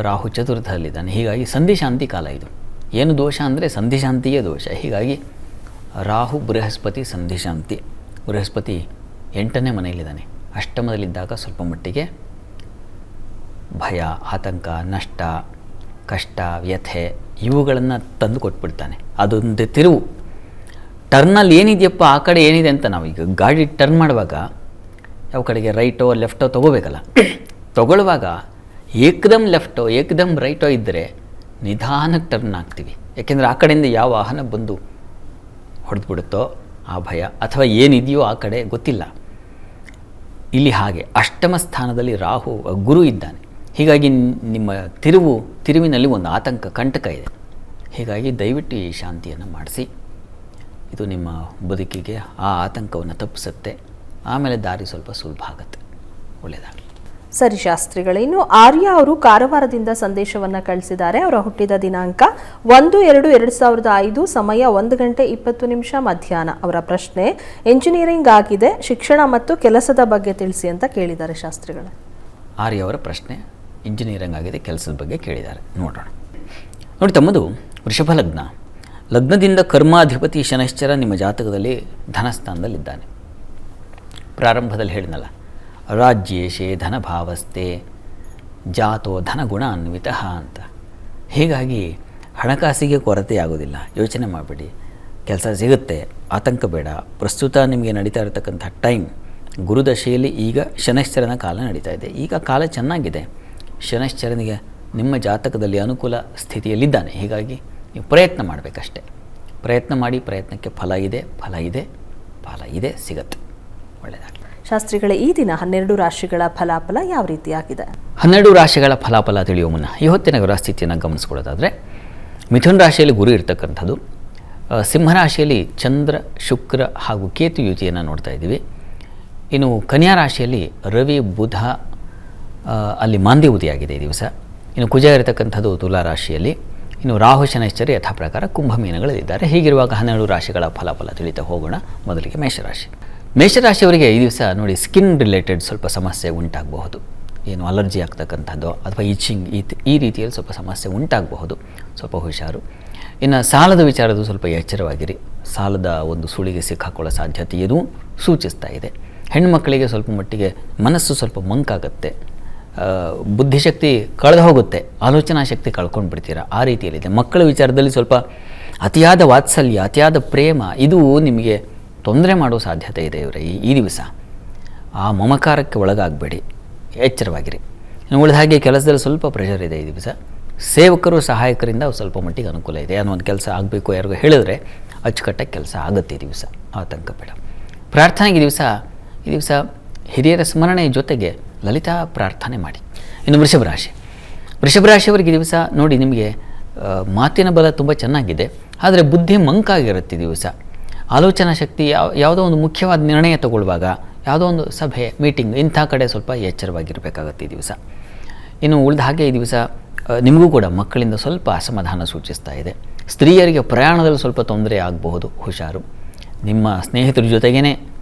ರಾಹು ಚತುರ್ಥದಲ್ಲಿದ್ದಾನೆ. ಹೀಗಾಗಿ ಸಂಧಿಶಾಂತಿ ಕಾಲ ಇದು. ಏನು ದೋಷ ಅಂದರೆ ಸಂಧಿಶಾಂತಿಯೇ ದೋಷ. ಹೀಗಾಗಿ ರಾಹು ಬೃಹಸ್ಪತಿ ಸಂಧಿಶಾಂತಿ. ಬೃಹಸ್ಪತಿ 8ನೇ ಮನೆಯಲ್ಲಿದ್ದಾನೆ. ಅಷ್ಟಮದಲ್ಲಿದ್ದಾಗ ಸ್ವಲ್ಪ ಮಟ್ಟಿಗೆ ಭಯ, ಆತಂಕ, ನಷ್ಟ, ಕಷ್ಟ, ವ್ಯಥೆ ಇವುಗಳನ್ನು ತಂದು ಕೊಟ್ಬಿಡ್ತಾನೆ. ಅದೊಂದು ತಿರುವು. ಟರ್ನಲ್ಲಿ ಏನಿದೆಯಪ್ಪ, ಆ ಕಡೆ ಏನಿದೆ ಅಂತ ನಾವೀಗ ಗಾಡಿ ಟರ್ನ್ ಮಾಡುವಾಗ ಯಾವ ಕಡೆಗೆ ರೈಟೋ ಲೆಫ್ಟೋ ತೊಗೋಬೇಕಲ್ಲ, ತೊಗೊಳ್ಳುವಾಗ ಏಕದಮ್ ಲೆಫ್ಟೋ ಏಕದಮ್ ರೈಟೋ ಇದ್ದರೆ ನಿಧಾನಕ್ಕೆ ಟರ್ನ್ ಆಗ್ತೀವಿ. ಯಾಕೆಂದರೆ ಆ ಕಡೆಯಿಂದ ಯಾವ ವಾಹನ ಬಂದು ಹೊಡೆದ್ಬಿಡುತ್ತೋ ಆ ಭಯ, ಅಥವಾ ಏನಿದೆಯೋ ಆ ಕಡೆ ಗೊತ್ತಿಲ್ಲ. ಇಲ್ಲಿ ಹಾಗೆ ಅಷ್ಟಮ ಸ್ಥಾನದಲ್ಲಿ ರಾಹು ಗುರು ಇದ್ದಾನೆ. ಹೀಗಾಗಿ ನಿಮ್ಮ ತಿರುವಿನಲ್ಲಿ ಒಂದು ಆತಂಕ, ಕಂಟಕ ಇದೆ. ಹೀಗಾಗಿ ದಯವಿಟ್ಟು ಈ ಶಾಂತಿಯನ್ನು ಮಾಡಿಸಿ. ಇದು ನಿಮ್ಮ ಬದುಕಿಗೆ ಆ ಆತಂಕವನ್ನು ತಪ್ಪಿಸುತ್ತೆ. ಆಮೇಲೆ ದಾರಿ ಸ್ವಲ್ಪ ಸುಲಭ ಆಗುತ್ತೆ. ಒಳ್ಳೆಯದಾಗಲಿ. ಸರಿ ಶಾಸ್ತ್ರಿಗಳೇ, ಇನ್ನು ಆರ್ಯ ಅವರು ಕಾರವಾರದಿಂದ ಸಂದೇಶವನ್ನು ಕಳಿಸಿದ್ದಾರೆ. ಅವರ ಹುಟ್ಟಿದ ದಿನಾಂಕ 1/2/2005, ಸಮಯ 1:20 ಮಧ್ಯಾಹ್ನ. ಅವರ ಪ್ರಶ್ನೆ, ಎಂಜಿನಿಯರಿಂಗ್ ಆಗಿದೆ, ಶಿಕ್ಷಣ ಮತ್ತು ಕೆಲಸದ ಬಗ್ಗೆ ತಿಳಿಸಿ ಅಂತ ಕೇಳಿದ್ದಾರೆ ಶಾಸ್ತ್ರಿಗಳೇ. ಆರ್ಯ ಅವರ ಪ್ರಶ್ನೆ ಇಂಜಿನಿಯರಿಂಗ್ ಆಗಿದೆ, ಕೆಲಸದ ಬಗ್ಗೆ ಕೇಳಿದ್ದಾರೆ. ನೋಡೋಣ. ನೋಡಿ, ತಮ್ಮದು ವೃಷಭ ಲಗ್ನ. ಲಗ್ನದಿಂದ ಕರ್ಮಾಧಿಪತಿ ಶನೈಶ್ಚರ ನಿಮ್ಮ ಜಾತಕದಲ್ಲಿ ಧನಸ್ಥಾನದಲ್ಲಿದ್ದಾನೆ. ಪ್ರಾರಂಭದಲ್ಲಿ ಹೇಳಿದ್ನಲ್ಲ, ರಾಜ್ಯೇಶೇ ಧನಭಾವಸ್ಥೆ ಜಾತೋ ಧನಗುಣಾನ್ವಿತ ಅಂತ. ಹೀಗಾಗಿ ಹಣಕಾಸಿಗೆ ಕೊರತೆ ಆಗೋದಿಲ್ಲ. ಯೋಚನೆ ಮಾಡಬೇಡಿ, ಕೆಲಸ ಸಿಗುತ್ತೆ, ಆತಂಕ ಬೇಡ. ಪ್ರಸ್ತುತ ನಿಮಗೆ ನಡೀತಾ ಇರತಕ್ಕಂಥ ಟೈಮ್ ಗುರುದಶೆಯಲ್ಲಿ ಈಗ ಶನೈಶ್ಚರನ ಕಾಲ ನಡೀತಾ ಇದೆ. ಈಗ ಕಾಲ ಚೆನ್ನಾಗಿದೆ. ಶನೈಶ್ಚರನಿಗೆ ನಿಮ್ಮ ಜಾತಕದಲ್ಲಿ ಅನುಕೂಲ ಸ್ಥಿತಿಯಲ್ಲಿದ್ದಾನೆ. ಹೀಗಾಗಿ ನೀವು ಪ್ರಯತ್ನ ಮಾಡಬೇಕಷ್ಟೆ. ಪ್ರಯತ್ನ ಮಾಡಿ, ಪ್ರಯತ್ನಕ್ಕೆ ಫಲ ಇದೆ, ಸಿಗತ್ತೆ. ಒಳ್ಳೆಯದಾಗಲಿ. ಶಾಸ್ತ್ರಿಗಳೇ, ಈ ದಿನ 12 ರಾಶಿಗಳ ಫಲಾಫಲ ಯಾವ ರೀತಿಯಾಗಿದೆ? 12 ರಾಶಿಗಳ ಫಲಾಫಲ ತಿಳಿಯುವ ಮುನ್ನ ಈ ಹೊತ್ತಿನ ಗ್ರಹಸ್ಥಿತಿಯನ್ನು ಗಮನಿಸ್ಕೊಳ್ಳೋದಾದರೆ, ಮಿಥುನ ರಾಶಿಯಲ್ಲಿ ಗುರು ಇರ್ತಕ್ಕಂಥದ್ದು, ಸಿಂಹರಾಶಿಯಲ್ಲಿ ಚಂದ್ರ, ಶುಕ್ರ ಹಾಗೂ ಕೇತು ಯುತಿಯನ್ನು ನೋಡ್ತಾ ಇದ್ದೀವಿ. ಇನ್ನು ಕನ್ಯಾ ರಾಶಿಯಲ್ಲಿ ರವಿ, ಬುಧ ಅಲ್ಲಿ ಮಾಂದ್ಯವುದಿಯಾಗಿದೆ ಈ ದಿವಸ. ಇನ್ನು ಕುಜ ಇರತಕ್ಕಂಥದ್ದು ತುಲಾ ರಾಶಿಯಲ್ಲಿ. ಇನ್ನು ರಾಹು ಶನೈಶ್ಚರ ಯಥಾ ಪ್ರಕಾರ ಕುಂಭಮೀನಗಳಲ್ಲಿದ್ದಾರೆ. ಹೀಗಿರುವಾಗ 12 ರಾಶಿಗಳ ಫಲಾಫಲ ತಿಳಿತಾ ಹೋಗೋಣ. ಮೊದಲಿಗೆ ಮೇಷರಾಶಿ. ಮೇಷರಾಶಿಯವರಿಗೆ ಈ ದಿವಸ ನೋಡಿ, ಸ್ಕಿನ್ ರಿಲೇಟೆಡ್ ಸ್ವಲ್ಪ ಸಮಸ್ಯೆ ಉಂಟಾಗಬಹುದು. ಏನು ಅಲರ್ಜಿ ಆಗ್ತಕ್ಕಂಥದ್ದು ಅಥವಾ ಈಚಿಂಗ್ ಈ ರೀತಿಯಲ್ಲಿ ಸ್ವಲ್ಪ ಸಮಸ್ಯೆ ಉಂಟಾಗಬಹುದು. ಸ್ವಲ್ಪ ಹುಷಾರು. ಇನ್ನು ಸಾಲದ ವಿಚಾರದ ಸ್ವಲ್ಪ ಎಚ್ಚರವಾಗಿರಿ. ಸಾಲದ ಒಂದು ಸುಳಿಗೆ ಸಿಕ್ಕಾಕೊಳ್ಳೋ ಸಾಧ್ಯತೆಯೂ ಸೂಚಿಸ್ತಾ ಇದೆ. ಹೆಣ್ಣುಮಕ್ಕಳಿಗೆ ಸ್ವಲ್ಪ ಮಟ್ಟಿಗೆ ಮನಸ್ಸು ಸ್ವಲ್ಪ ಮಂಕಾಗುತ್ತೆ, ಬುದ್ಧಿಶಕ್ತಿ ಕಳೆದು ಹೋಗುತ್ತೆ, ಆಲೋಚನಾ ಶಕ್ತಿ ಕಳ್ಕೊಂಡು ಬಿಡ್ತೀರಾ, ಆ ರೀತಿಯಲ್ಲಿದೆ. ಮಕ್ಕಳ ವಿಚಾರದಲ್ಲಿ ಸ್ವಲ್ಪ ಅತಿಯಾದ ವಾತ್ಸಲ್ಯ, ಅತಿಯಾದ ಪ್ರೇಮ ಇದು ನಿಮಗೆ ತೊಂದರೆ ಮಾಡೋ ಸಾಧ್ಯತೆ ಇದೆ ಇವರೇ ಈ ದಿವಸ. ಆ ಮಮಕಾರಕ್ಕೆ ಒಳಗಾಗಬೇಡಿ, ಎಚ್ಚರವಾಗಿರಿ. ಇನ್ನು ಉಳಿದ ಹಾಗೆ ಕೆಲಸದಲ್ಲಿ ಸ್ವಲ್ಪ ಪ್ರೆಷರ್ ಇದೆ ಈ ದಿವಸ. ಸೇವಕರು, ಸಹಾಯಕರಿಂದ ಸ್ವಲ್ಪ ಮಟ್ಟಿಗೆ ಅನುಕೂಲ ಇದೆ. ಅನ್ನೋ ಒಂದು ಕೆಲಸ ಆಗಬೇಕು ಯಾರಿಗೂ ಹೇಳಿದ್ರೆ ಅಚ್ಚುಕಟ್ಟಾಗಿ ಕೆಲಸ ಆಗುತ್ತೆ ಈ ದಿವಸ, ಆತಂಕ ಬೇಡ. ಪ್ರಾರ್ಥನೆಗೆ ಈ ದಿವಸ ಹಿರಿಯರ ಸ್ಮರಣೆ ಜೊತೆಗೆ ಲಲಿತಾ ಪ್ರಾರ್ಥನೆ ಮಾಡಿ. ಇನ್ನು ವೃಷಭ ರಾಶಿಯವರಿಗೆ ಈ ದಿವಸ ನೋಡಿ, ನಿಮಗೆ ಮಾತಿನ ಬಲ ತುಂಬ ಚೆನ್ನಾಗಿದೆ, ಆದರೆ ಬುದ್ಧಿ ಮಂಕಾಗಿರುತ್ತೆ ಈ ದಿವಸ. ಆಲೋಚನಾ ಶಕ್ತಿ ಯಾವುದೋ ಒಂದು ಮುಖ್ಯವಾದ ನಿರ್ಣಯ ತಗೊಳ್ಳುವಾಗ, ಯಾವುದೋ ಒಂದು ಸಭೆ, ಮೀಟಿಂಗ್ ಇಂಥ ಕಡೆ ಸ್ವಲ್ಪ ಎಚ್ಚರವಾಗಿರಬೇಕಾಗತ್ತೆ ಈ ದಿವಸ. ಇನ್ನು ಉಳಿದ ಹಾಗೆ ಈ ದಿವಸ ನಿಮಗೂ ಕೂಡ ಮಕ್ಕಳಿಂದ ಸ್ವಲ್ಪ ಅಸಮಾಧಾನ ಸೂಚಿಸ್ತಾ ಇದೆ. ಸ್ತ್ರೀಯರಿಗೆ ಪ್ರಯಾಣದಲ್ಲಿ ಸ್ವಲ್ಪ ತೊಂದರೆ ಆಗಬಹುದು, ಹುಷಾರು. ನಿಮ್ಮ ಸ್ನೇಹಿತರ ಜೊತೆಗೇ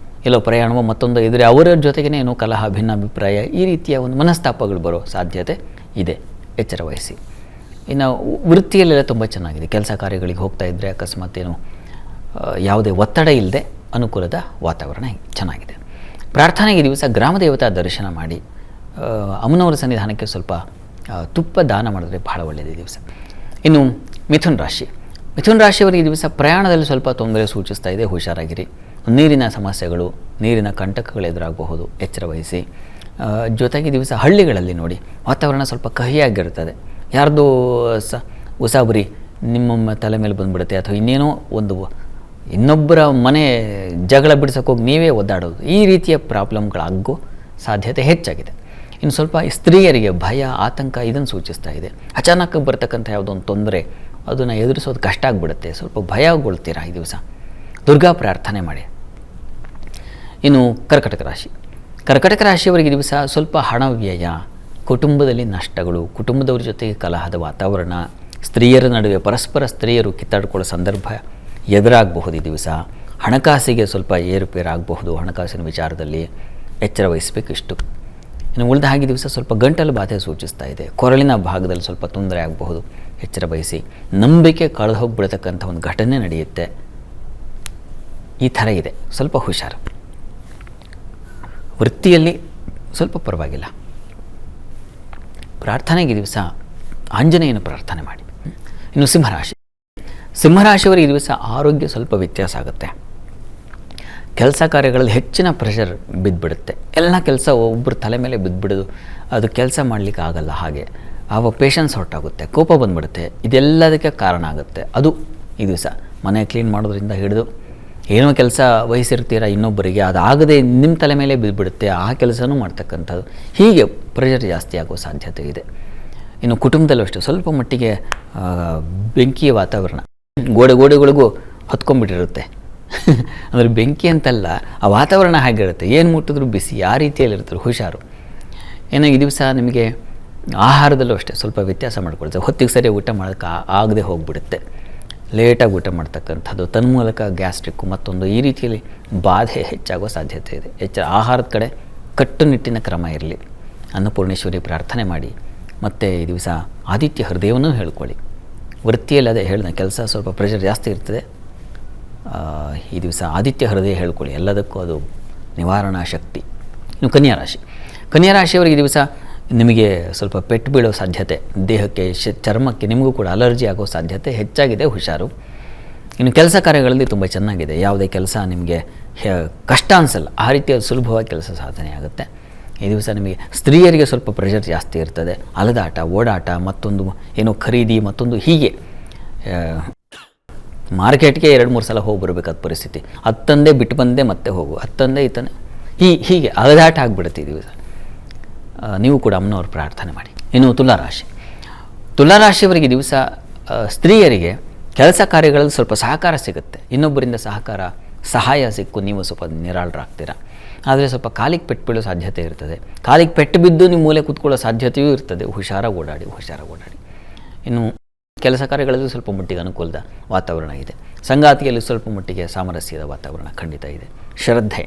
ಎಲ್ಲೋ ಪ್ರಯಾಣವೋ ಮತ್ತೊಂದು ಇದ್ದರೆ ಅವರ ಜೊತೆಗೇ ಏನೋ ಕಲಹ, ಭಿನ್ನಾಭಿಪ್ರಾಯ ಈ ರೀತಿಯ ಒಂದು ಮನಸ್ತಾಪಗಳು ಬರೋ ಸಾಧ್ಯತೆ ಇದೆ, ಎಚ್ಚರ ವಹಿಸಿ. ಇನ್ನು ವೃತ್ತಿಯಲ್ಲೆಲ್ಲ ತುಂಬ ಚೆನ್ನಾಗಿದೆ. ಕೆಲಸ ಕಾರ್ಯಗಳಿಗೆ ಹೋಗ್ತಾ ಇದ್ದರೆ ಅಕಸ್ಮಾತ್ ಏನು ಯಾವುದೇ ಒತ್ತಡ ಇಲ್ಲದೆ ಅನುಕೂಲದ ವಾತಾವರಣ ಚೆನ್ನಾಗಿದೆ. ಪ್ರಾರ್ಥನೆಗೆ ಈ ದಿವಸ ಗ್ರಾಮ ದೇವತಾ ದರ್ಶನ ಮಾಡಿ, ಅಮ್ಮನವರ ಸನ್ನಿಧಾನಕ್ಕೆ ಸ್ವಲ್ಪ ತುಪ್ಪ ದಾನ ಮಾಡಿದ್ರೆ ಬಹಳ ಒಳ್ಳೆಯದು ಈ ದಿವಸ. ಇನ್ನು ಮಿಥುನ ರಾಶಿಯವರಿಗೆ ಈ ದಿವಸ ಪ್ರಯಾಣದಲ್ಲಿ ಸ್ವಲ್ಪ ತೊಂದರೆ ಸೂಚಿಸ್ತಾ ಇದೆ, ಹುಷಾರಾಗಿರಿ. ನೀರಿನ ಸಮಸ್ಯೆಗಳು, ನೀರಿನ ಕಂಟಕಗಳು ಎದುರಾಗಬಹುದು, ಎಚ್ಚರ ವಹಿಸಿ. ಜೊತೆಗೆ ದಿವಸ ಹಳ್ಳಿಗಳಲ್ಲಿ ನೋಡಿ ವಾತಾವರಣ ಸ್ವಲ್ಪ ಕಹಿಯಾಗಿರ್ತದೆ. ಯಾರ್ದು ಉಸಾಬರಿ ನಿಮ್ಮ ತಲೆ ಮೇಲೆ ಬಂದುಬಿಡುತ್ತೆ, ಅಥವಾ ಇನ್ನೇನೋ ಒಂದು ಇನ್ನೊಬ್ಬರ ಮನೆ ಜಗಳ ಬಿಡಿಸೋಕೆ ನೀವೇ ಒದ್ದಾಡೋದು, ಈ ರೀತಿಯ ಪ್ರಾಬ್ಲಮ್ಗಳಾಗೋ ಸಾಧ್ಯತೆ ಹೆಚ್ಚಾಗಿದೆ. ಇನ್ನು ಸ್ವಲ್ಪ ಸ್ತ್ರೀಯರಿಗೆ ಭಯ, ಆತಂಕ ಇದನ್ನು ಸೂಚಿಸ್ತಾ ಇದೆ. ಅಚಾನಕ್ ಬರ್ತಕ್ಕಂಥ ಯಾವುದೋ ಒಂದು ತೊಂದರೆ ಅದನ್ನು ಎದುರಿಸೋದು ಕಷ್ಟ ಆಗಿಬಿಡುತ್ತೆ, ಸ್ವಲ್ಪ ಭಯಗೊಳ್ತೀರಾ ಈ ದಿವಸ. ದುರ್ಗಾ ಪ್ರಾರ್ಥನೆ ಮಾಡಿ. ಇನ್ನು ಕರ್ಕಟಕ ರಾಶಿಯವರಿಗೆ ದಿವಸ ಸ್ವಲ್ಪ ಹಣ ವ್ಯಯ, ಕುಟುಂಬದಲ್ಲಿ ನಷ್ಟಗಳು, ಕುಟುಂಬದವ್ರ ಜೊತೆಗೆ ಕಲಹದ ವಾತಾವರಣ, ಸ್ತ್ರೀಯರ ನಡುವೆ ಪರಸ್ಪರ ಸ್ತ್ರೀಯರು ಕಿತ್ತಾಡಿಕೊಳ್ಳೋ ಸಂದರ್ಭ ಎದುರಾಗಬಹುದು ಈ ದಿವಸ. ಹಣಕಾಸಿಗೆ ಸ್ವಲ್ಪ ಏರುಪೇರಾಗಬಹುದು, ಹಣಕಾಸಿನ ವಿಚಾರದಲ್ಲಿ ಎಚ್ಚರ ವಹಿಸಬೇಕು ಇಷ್ಟು. ಇನ್ನು ಉಳಿದ ಹಾಗೆ ದಿವಸ ಸ್ವಲ್ಪ ಗಂಟಲು ಬಾಧೆ ಸೂಚಿಸ್ತಾ ಇದೆ. ಕೊರಳಿನ ಭಾಗದಲ್ಲಿ ಸ್ವಲ್ಪ ತೊಂದರೆ ಆಗಬಹುದು, ಎಚ್ಚರ ವಹಿಸಿ. ನಂಬಿಕೆ ಕಳೆದು ಹೋಗಿಬಿಡ್ತಕ್ಕಂಥ ಒಂದು ಘಟನೆ ನಡೆಯುತ್ತೆ, ಈ ಥರ ಇದೆ, ಸ್ವಲ್ಪ ಹುಷಾರು. ವೃತ್ತಿಯಲ್ಲಿ ಸ್ವಲ್ಪ ಪರವಾಗಿಲ್ಲ. ಪ್ರಾರ್ಥನೆಗೆ ಈ ದಿವಸ ಆಂಜನೇಯನ ಪ್ರಾರ್ಥನೆ ಮಾಡಿ. ಇನ್ನು ಸಿಂಹರಾಶಿ, ಸಿಂಹರಾಶಿಯವರಿಗೆ ಈ ದಿವಸ ಆರೋಗ್ಯ ಸ್ವಲ್ಪ ವ್ಯತ್ಯಾಸ ಆಗುತ್ತೆ. ಕೆಲಸ ಕಾರ್ಯಗಳಲ್ಲಿ ಹೆಚ್ಚಿನ ಪ್ರೆಷರ್ ಬಿದ್ದುಬಿಡುತ್ತೆ. ಎಲ್ಲ ಕೆಲಸ ಒಬ್ಬರು ತಲೆ ಮೇಲೆ ಬಿದ್ದುಬಿಡೋದು, ಅದು ಕೆಲಸ ಮಾಡಲಿಕ್ಕೆ ಆಗಲ್ಲ. ಹಾಗೆ ಆವಾಗ ಪೇಷನ್ಸ್ ಹೊರಟಾಗುತ್ತೆ, ಕೋಪ ಬಂದುಬಿಡುತ್ತೆ. ಇದೆಲ್ಲದಕ್ಕೆ ಕಾರಣ ಆಗುತ್ತೆ. ಅದು ಈ ದಿವಸ ಮನೆ ಕ್ಲೀನ್ ಮಾಡೋದ್ರಿಂದ ಹಿಡಿದು ಏನೋ ಕೆಲಸ ವಹಿಸಿರ್ತೀರ ಇನ್ನೊಬ್ಬರಿಗೆ, ಅದಾಗದೆ ನಿಮ್ಮ ತಲೆ ಮೇಲೆ ಬಿದ್ದುಬಿಡುತ್ತೆ. ಆ ಕೆಲಸನೂ ಮಾಡ್ತಕ್ಕಂಥದ್ದು. ಹೀಗೆ ಪ್ರೆಷರ್ ಜಾಸ್ತಿ ಆಗೋ ಸಾಧ್ಯತೆ ಇದೆ. ಇನ್ನು ಕುಟುಂಬದಲ್ಲೂ ಅಷ್ಟೇ ಸ್ವಲ್ಪ ಮಟ್ಟಿಗೆ ಬೆಂಕಿಯ ವಾತಾವರಣ, ಗೋಡೆಗಳಿಗೂ ಹೊತ್ಕೊಂಡ್ಬಿಟ್ಟಿರುತ್ತೆ. ಅಂದರೆ ಬೆಂಕಿ ಅಂತಲ್ಲ, ಆ ವಾತಾವರಣ ಹಾಗಿರುತ್ತೆ. ಏನು ಮುಟ್ಟಿದ್ರು ಬಿಸಿ, ಆ ರೀತಿಯಲ್ಲಿರ್ತಾರೆ. ಹುಷಾರು. ಏನೋ ಈ ದಿವಸ ನಿಮಗೆ ಆಹಾರದಲ್ಲೂ ಅಷ್ಟೇ ಸ್ವಲ್ಪ ವ್ಯತ್ಯಾಸ ಮಾಡ್ಕೊಳ್ತೇವೆ. ಹೊತ್ತಿಗೆ ಸರಿಯಾಗಿ ಊಟ ಮಾಡೋಕ್ಕೆ ಆಗದೆ ಹೋಗಿಬಿಡುತ್ತೆ. ಲೇಟಾಗಿ ಊಟ ಮಾಡ್ತಕ್ಕಂಥದ್ದು, ತನ್ಮೂಲಕ ಗ್ಯಾಸ್ಟ್ರಿಕ್ಕು ಮತ್ತೊಂದು ಈ ರೀತಿಯಲ್ಲಿ ಬಾಧೆ ಹೆಚ್ಚಾಗೋ ಸಾಧ್ಯತೆ ಇದೆ. ಆಹಾರದ ಕಡೆ ಕಟ್ಟುನಿಟ್ಟಿನ ಕ್ರಮ ಇರಲಿ. ಅನ್ನಪೂರ್ಣೇಶ್ವರಿ ಪ್ರಾರ್ಥನೆ ಮಾಡಿ. ಮತ್ತು ಈ ದಿವಸ ಆದಿತ್ಯ ಹೃದಯವನ್ನು ಹೇಳ್ಕೊಳ್ಳಿ. ವೃತ್ತಿಯಲ್ಲಿ ಅದೇ ಹೇಳಿದ ಕೆಲಸ ಸ್ವಲ್ಪ ಪ್ರೆಷರ್ ಜಾಸ್ತಿ ಇರ್ತದೆ. ಈ ದಿವಸ ಆದಿತ್ಯ ಹೃದಯ ಹೇಳ್ಕೊಳ್ಳಿ, ಎಲ್ಲದಕ್ಕೂ ಅದು ನಿವಾರಣಾ ಶಕ್ತಿ. ಇನ್ನು ಕನ್ಯಾರಾಶಿ, ಕನ್ಯಾರಾಶಿಯವರಿಗೆ ಈ ದಿವಸ ನಿಮಗೆ ಸ್ವಲ್ಪ ಪೆಟ್ಟು ಬೀಳೋ ಸಾಧ್ಯತೆ, ದೇಹಕ್ಕೆ ಚರ್ಮಕ್ಕೆ ನಿಮಗೂ ಕೂಡ ಅಲರ್ಜಿ ಆಗೋ ಸಾಧ್ಯತೆ ಹೆಚ್ಚಾಗಿದೆ. ಹುಷಾರು. ಇನ್ನು ಕೆಲಸ ಕಾರ್ಯಗಳಲ್ಲಿ ತುಂಬ ಚೆನ್ನಾಗಿದೆ. ಯಾವುದೇ ಕೆಲಸ ನಿಮಗೆ ಕಷ್ಟ ಅನಿಸಲ್ಲ, ಆ ರೀತಿಯ ಸುಲಭವಾಗಿ ಕೆಲಸ ಸಾಧನೆ ಆಗುತ್ತೆ. ಈ ದಿವಸ ನಿಮಗೆ ಸ್ತ್ರೀಯರಿಗೆ ಸ್ವಲ್ಪ ಪ್ರೆಷರ್ ಜಾಸ್ತಿ ಇರ್ತದೆ. ಅಲದಾಟ, ಓಡಾಟ, ಮತ್ತೊಂದು ಏನೋ ಖರೀದಿ, ಮತ್ತೊಂದು ಹೀಗೆ ಮಾರ್ಕೆಟ್ಗೆ 2-3 ಸಲ ಹೋಗಿ ಬರಬೇಕಾದ ಪರಿಸ್ಥಿತಿ. ಹತ್ತಂದೇ ಬಿಟ್ಟು ಬಂದೆ ಮತ್ತೆ ಹೋಗು, ಹತ್ತಂದೇ ಇತ್ತನೆ ಹೀಗೆ ಅಲದಾಟ ಆಗಿಬಿಡುತ್ತೆ ಈ ದಿವಸ. ನೀವು ಕೂಡ ಅಮ್ಮನವ್ರ ಪ್ರಾರ್ಥನೆ ಮಾಡಿ. ಇನ್ನು ತುಲಾರಾಶಿ, ತುಲಾರಾಶಿಯವರಿಗೆ ದಿವಸ ಸ್ತ್ರೀಯರಿಗೆ ಕೆಲಸ ಕಾರ್ಯಗಳಲ್ಲಿ ಸ್ವಲ್ಪ ಸಹಕಾರ ಸಿಗುತ್ತೆ. ಇನ್ನೊಬ್ಬರಿಂದ ಸಹಾಯ ಸಿಕ್ಕು ನೀವು ಸ್ವಲ್ಪ ನಿರಾಳರಾಗ್ತೀರ. ಆದರೆ ಸ್ವಲ್ಪ ಕಾಲಿಗೆ ಪೆಟ್ಟು ಬೀಳೋ ಸಾಧ್ಯತೆ ಇರ್ತದೆ. ಕಾಲಿಗೆ ಪೆಟ್ಟು ಬಿದ್ದು ನೀವು ಮೂಲೆ ಕೂತ್ಕೊಳ್ಳೋ ಸಾಧ್ಯತೆಯೂ ಇರ್ತದೆ. ಹುಷಾರಾಗಿ ಓಡಾಡಿ. ಇನ್ನು ಕೆಲಸ ಕಾರ್ಯಗಳಲ್ಲಿ ಸ್ವಲ್ಪ ಮಟ್ಟಿಗೆ ಅನುಕೂಲದ ವಾತಾವರಣ ಇದೆ. ಸಂಗಾತಿಯಲ್ಲಿ ಸ್ವಲ್ಪ ಮಟ್ಟಿಗೆ ಸಾಮರಸ್ಯದ ವಾತಾವರಣ ಖಂಡಿತ ಇದೆ. ಶ್ರದ್ಧೆ,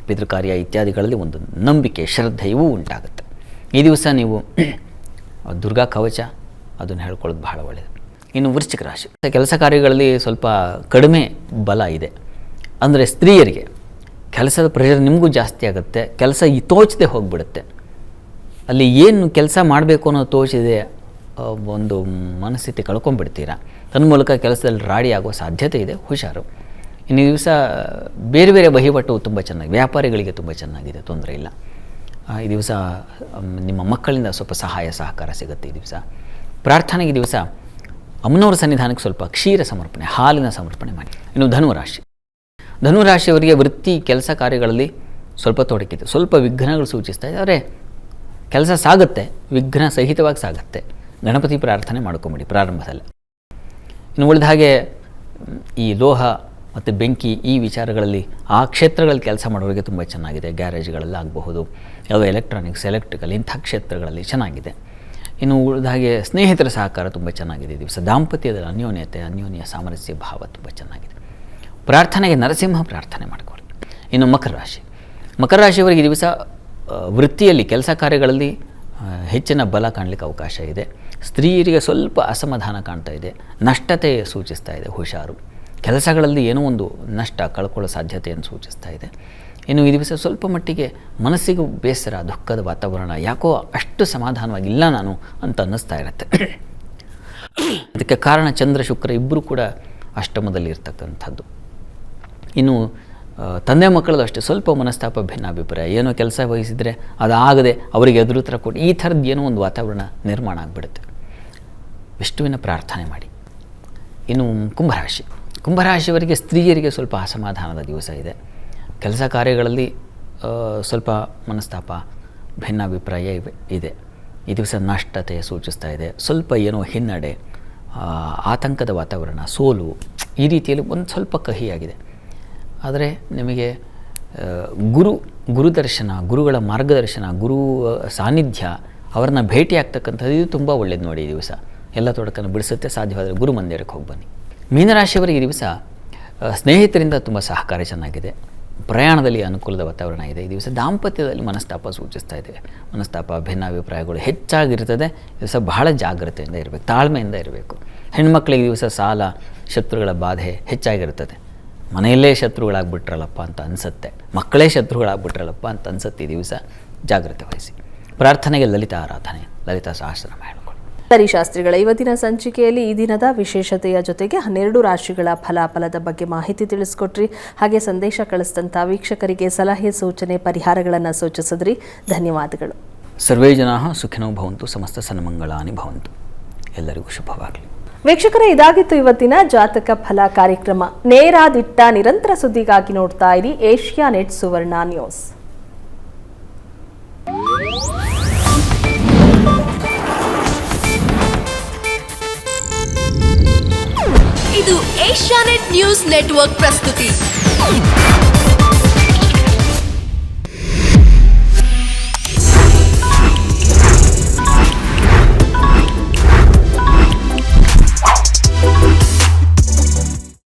ಪಿತೃಕಾರ್ಯ ಇತ್ಯಾದಿಗಳಲ್ಲಿ ಒಂದು ನಂಬಿಕೆ, ಶ್ರದ್ಧೆಯೂ ಉಂಟಾಗುತ್ತೆ. ಈ ದಿವಸ ನೀವು ದುರ್ಗಾ ಕವಚ ಅದನ್ನು ಹೇಳ್ಕೊಳ್ಳೋದು ಬಹಳ ಒಳ್ಳೆಯದು. ಇನ್ನು ವೃಶ್ಚಿಕ ರಾಶಿ, ಕೆಲಸ ಕಾರ್ಯಗಳಲ್ಲಿ ಸ್ವಲ್ಪ ಕಡಿಮೆ ಬಲ ಇದೆ. ಅಂದರೆ ಸ್ತ್ರೀಯರಿಗೆ ಕೆಲಸದ ಪ್ರೆಷರ್ ನಿಮಗೂ ಜಾಸ್ತಿ ಆಗುತ್ತೆ. ಕೆಲಸ ತೋಚದೆ ಹೋಗಿಬಿಡುತ್ತೆ. ಅಲ್ಲಿ ಏನು ಕೆಲಸ ಮಾಡಬೇಕು ಅನ್ನೋದು ತೋಚಿದೆ ಒಂದು ಮನಸ್ಥಿತಿ ಕಳ್ಕೊಂಡ್ಬಿಡ್ತೀರ. ತನ್ಮೂಲಕ ಕೆಲಸದಲ್ಲಿ ರಾಡಿ ಆಗೋ ಸಾಧ್ಯತೆ ಇದೆ. ಹುಷಾರು. ಇನ್ನು ಈ ದಿವಸ ಬೇರೆ ಬೇರೆ ವಹಿವಾಟು ತುಂಬ ಚೆನ್ನಾಗಿ, ವ್ಯಾಪಾರಿಗಳಿಗೆ ತುಂಬ ಚೆನ್ನಾಗಿದೆ, ತೊಂದರೆ ಇಲ್ಲ. ಈ ದಿವಸ ನಿಮ್ಮ ಮಕ್ಕಳಿಂದ ಸ್ವಲ್ಪ ಸಹಕಾರ ಸಿಗುತ್ತೆ. ಈ ದಿವಸ ಪ್ರಾರ್ಥನೆಗೆ ದಿವಸ ಅಮ್ಮನವರ ಸನ್ನಿಧಾನಕ್ಕೆ ಸ್ವಲ್ಪ ಕ್ಷೀರ ಸಮರ್ಪಣೆ, ಹಾಲಿನ ಸಮರ್ಪಣೆ ಮಾಡಿ. ಇನ್ನು ಧನುರಾಶಿ, ಧನುರಾಶಿಯವರಿಗೆ ವೃತ್ತಿ ಕೆಲಸ ಕಾರ್ಯಗಳಲ್ಲಿ ಸ್ವಲ್ಪ ತೊಡಕಿದೆ. ಸ್ವಲ್ಪ ವಿಘ್ನಗಳು ಸೂಚಿಸ್ತಾ ಇದೆ. ಆದರೆ ಕೆಲಸ ಸಾಗುತ್ತೆ, ವಿಘ್ನ ಸಹಿತವಾಗಿ ಸಾಗುತ್ತೆ. ಗಣಪತಿ ಪ್ರಾರ್ಥನೆ ಮಾಡ್ಕೊಂಬಿಡಿ ಪ್ರಾರಂಭದಲ್ಲಿ. ಇನ್ನು ಉಳಿದ ಹಾಗೆ ಈ ಲೋಹ ಮತ್ತು ಬೆಂಕಿ ಈ ವಿಚಾರಗಳಲ್ಲಿ ಆ ಕ್ಷೇತ್ರಗಳಲ್ಲಿ ಕೆಲಸ ಮಾಡೋರಿಗೆ ತುಂಬ ಚೆನ್ನಾಗಿದೆ. ಗ್ಯಾರೇಜ್ಗಳಲ್ಲಿ ಆಗಬಹುದು, ಯಾವುದೋ ಎಲೆಕ್ಟ್ರಾನಿಕ್ಸ್, ಎಲೆಕ್ಟ್ರಿಕಲ್ ಇಂಥ ಕ್ಷೇತ್ರಗಳಲ್ಲಿ ಚೆನ್ನಾಗಿದೆ. ಇನ್ನು ಉಳಿದ ಹಾಗೆ ಸ್ನೇಹಿತರ ಸಹಕಾರ ತುಂಬ ಚೆನ್ನಾಗಿದೆ. ಈ ದಿವಸ ದಾಂಪತ್ಯದ ಅನ್ಯೋನ್ಯ ಸಾಮರಸ್ಯ ಭಾವ ತುಂಬ ಚೆನ್ನಾಗಿದೆ. ಪ್ರಾರ್ಥನೆಗೆ ನರಸಿಂಹ ಪ್ರಾರ್ಥನೆ ಮಾಡಿಕೊಳ್ಳಿ. ಇನ್ನು ಮಕರ ರಾಶಿ, ಮಕರ ರಾಶಿಯವರಿಗೆ ಈ ದಿವಸ ವೃತ್ತಿಯಲ್ಲಿ ಕೆಲಸ ಕಾರ್ಯಗಳಲ್ಲಿ ಹೆಚ್ಚಿನ ಬಲ ಕಾಣಲಿಕ್ಕೆ ಅವಕಾಶ ಇದೆ. ಸ್ತ್ರೀಯರಿಗೆ ಸ್ವಲ್ಪ ಅಸಮಾಧಾನ ಕಾಣ್ತಾ ಇದೆ. ನಷ್ಟತೆ ಸೂಚಿಸ್ತಾ ಇದೆ. ಹುಷಾರು. ಕೆಲಸಗಳಲ್ಲಿ ಏನೋ ಒಂದು ನಷ್ಟ ಕಳ್ಕೊಳ್ಳೋ ಸಾಧ್ಯತೆಯನ್ನು ಸೂಚಿಸ್ತಾ ಇದೆ. ಇನ್ನು ಈ ದಿವಸ ಸ್ವಲ್ಪ ಮಟ್ಟಿಗೆ ಮನಸ್ಸಿಗೂ ಬೇಸರ, ದುಃಖದ ವಾತಾವರಣ, ಯಾಕೋ ಅಷ್ಟು ಸಮಾಧಾನವಾಗಿಲ್ಲ ನಾನು ಅಂತ ಅನ್ನಿಸ್ತಾ ಇರುತ್ತೆ. ಅದಕ್ಕೆ ಕಾರಣ ಚಂದ್ರ ಶುಕ್ರ ಇಬ್ಬರು ಕೂಡ ಅಷ್ಟಮದಲ್ಲಿ ಇರ್ತಕ್ಕಂಥದ್ದು. ಇನ್ನು ತಂದೆ ಮಕ್ಕಳದು ಅಷ್ಟೇ ಸ್ವಲ್ಪ ಮನಸ್ತಾಪ, ಭಿನ್ನಾಭಿಪ್ರಾಯ. ಏನೋ ಕೆಲಸ ವಹಿಸಿದರೆ ಅದಾಗದೆ ಅವರಿಗೆ ಎದುರುತ್ತರ ಕೊಟ್ಟು ಈ ಥರದ್ದು ಏನೋ ಒಂದು ವಾತಾವರಣ ನಿರ್ಮಾಣ ಆಗಿಬಿಡುತ್ತೆ. ವಿಷ್ಣುವಿನ ಪ್ರಾರ್ಥನೆ ಮಾಡಿ. ಇನ್ನು ಕುಂಭರಾಶಿ, ಕುಂಭರಾಶಿಯವರಿಗೆ ಸ್ತ್ರೀಯರಿಗೆ ಸ್ವಲ್ಪ ಅಸಮಾಧಾನದ ದಿವಸ ಇದೆ. ಕೆಲಸ ಕಾರ್ಯಗಳಲ್ಲಿ ಸ್ವಲ್ಪ ಮನಸ್ತಾಪ, ಭಿನ್ನಾಭಿಪ್ರಾಯ ಇದೆ. ಈ ದಿವಸ ನಷ್ಟತೆ ಸೂಚಿಸ್ತಾ ಇದೆ. ಸ್ವಲ್ಪ ಏನೋ ಹಿನ್ನಡೆ, ಆತಂಕದ ವಾತಾವರಣ, ಸೋಲು ಈ ರೀತಿಯಲ್ಲಿ ಒಂದು ಸ್ವಲ್ಪ ಕಹಿಯಾಗಿದೆ. ಆದರೆ ನಿಮಗೆ ಗುರುದರ್ಶನ, ಗುರುಗಳ ಮಾರ್ಗದರ್ಶನ, ಗುರು ಸಾನ್ನಿಧ್ಯ, ಅವರನ್ನ ಭೇಟಿ ಆಗ್ತಕ್ಕಂಥದ್ದು ಇದು ತುಂಬ ಒಳ್ಳೆಯದು ನೋಡಿ. ಈ ದಿವಸ ಎಲ್ಲ ತೊಡಕನ್ನು ಬಿಡಿಸುತ್ತೆ. ಸಾಧ್ಯವಾದರೆ ಗುರು ಮಂದಿರಕ್ಕೆ ಹೋಗಿ ಬನ್ನಿ. ಮೀನರಾಶಿಯವರಿಗೆ ಈ ದಿವಸ ಸ್ನೇಹಿತರಿಂದ ತುಂಬ ಸಹಕಾರ ಚೆನ್ನಾಗಿದೆ. ಪ್ರಯಾಣದಲ್ಲಿ ಅನುಕೂಲದ ವಾತಾವರಣ ಇದೆ. ಈ ದಿವಸ ದಾಂಪತ್ಯದಲ್ಲಿ ಮನಸ್ತಾಪ ಸೂಚಿಸ್ತಾ ಇದೆ. ಮನಸ್ತಾಪ, ಭಿನ್ನಾಭಿಪ್ರಾಯಗಳು ಹೆಚ್ಚಾಗಿರ್ತದೆ. ಈ ದಿವಸ ಬಹಳ ಜಾಗ್ರತೆಯಿಂದ ಇರಬೇಕು, ತಾಳ್ಮೆಯಿಂದ ಇರಬೇಕು. ಹೆಣ್ಮಕ್ಳಿಗೆ ಈ ದಿವಸ ಸಾಲ, ಶತ್ರುಗಳ ಬಾಧೆ ಹೆಚ್ಚಾಗಿರ್ತದೆ. ಮನೆಯಲ್ಲೇ ಶತ್ರುಗಳಾಗ್ಬಿಟ್ರಲ್ಲಪ್ಪ ಅಂತ ಅನಿಸುತ್ತೆ, ಮಕ್ಕಳೇ ಶತ್ರುಗಳಾಗ್ಬಿಟ್ರಲ್ಲಪ್ಪ ಅಂತ ಅನಿಸುತ್ತೆ. ಈ ದಿವಸ ಜಾಗ್ರತೆ ವಹಿಸಿ. ಪ್ರಾರ್ಥನೆಗೆ ಲಲಿತಾ ಆರಾಧನೆ, ಲಲಿತಾ ಸಹಸ್ರನಾಮ ಹೇಳ್ಕೊಳ್ಳಿ. ಸರಿ ಶಾಸ್ತ್ರಿಗಳ, ಇವತ್ತಿನ ಸಂಚಿಕೆಯಲ್ಲಿ ಈ ದಿನದ ವಿಶೇಷತೆಯ ಜೊತೆಗೆ 12 ರಾಶಿಗಳ ಫಲಾಫಲದ ಬಗ್ಗೆ ಮಾಹಿತಿ ತಿಳಿಸ್ಕೊಟ್ರಿ. ಹಾಗೆ ಸಂದೇಶ ಕಳಿಸಿದಂಥ ವೀಕ್ಷಕರಿಗೆ ಸಲಹೆ, ಸೂಚನೆ, ಪರಿಹಾರಗಳನ್ನು ಸೂಚಿಸಿದ್ರಿ. ಧನ್ಯವಾದಗಳು. ಸರ್ವೇ ಜನಾಃ ಸುಖಿನೋ ಭವಂತು, ಸಮಸ್ತ ಸನ್ಮಂಗಳಾನಿ ಭವಂತು. ಎಲ್ಲರಿಗೂ ಶುಭವಾಗಲಿ. ವೀಕ್ಷಕರೇ, ಇದಾಗಿತ್ತು ಇವತ್ತಿನ ಜಾತಕ ಫಲ ಕಾರ್ಯಕ್ರಮ. ನೇರ ದಿಟ್ಟ ನಿರಂತರ ಸುದ್ದಿಗಾಗಿ ನೋಡ್ತಾ ಇರಿ ಏಷ್ಯಾ ನೆಟ್ ಸುವರ್ಣ ನ್ಯೂಸ್. ಇದು ಏಷ್ಯಾನೆಟ್ ನ್ಯೂಸ್ ನೆಟ್ವರ್ಕ್ ಪ್ರಸ್ತುತಿ.